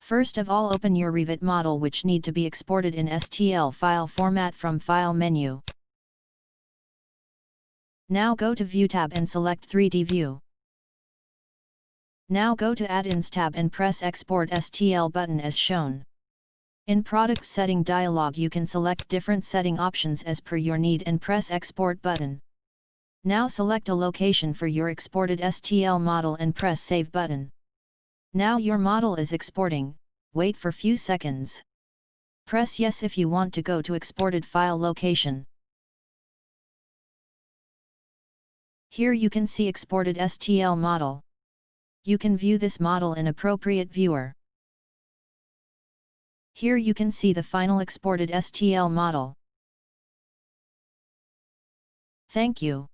First of all, open your Revit model which need to be exported in STL file format from File menu. Now go to View tab and select 3D View. Now go to Add-ins tab and press Export STL button as shown. In Product Setting dialog you can select different setting options as per your need and press Export button. Now select a location for your exported STL model and press Save button. Now your model is exporting, wait for few seconds. Press Yes if you want to go to exported file location. Here you can see exported STL model. You can view this model in appropriate viewer. Here you can see the final exported STL model. Thank you.